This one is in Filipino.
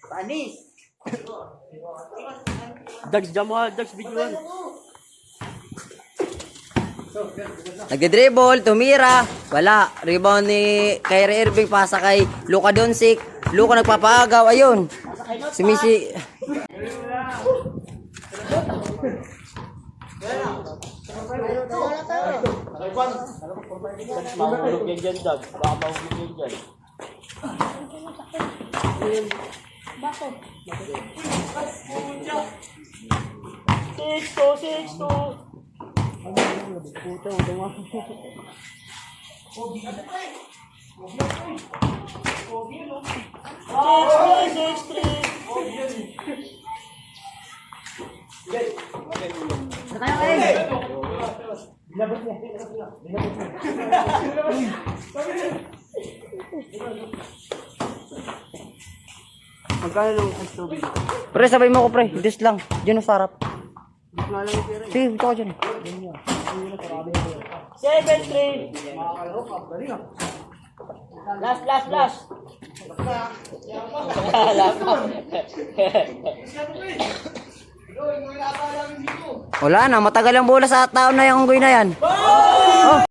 Panis. Dags dyan mo, Dags videoan. Nagdidribble, tumira. Wala. Rebound ni Kyrie Irving, pasa kay Luka Doncic. Luka nagpapaagaw. Ayun. Sumisi. Mahulog yan dyan, Dags. Baka mahulog yan dyan. Bakit? 6-2. Magkano lang ang tubig? Pre, sabay mo ko pre. This lang. Diyan sa harap. Sige, ito ka dyan. 7-3. Last. Wala na. Matagal ang bola sa tao na yung unggoy na yan. Oh.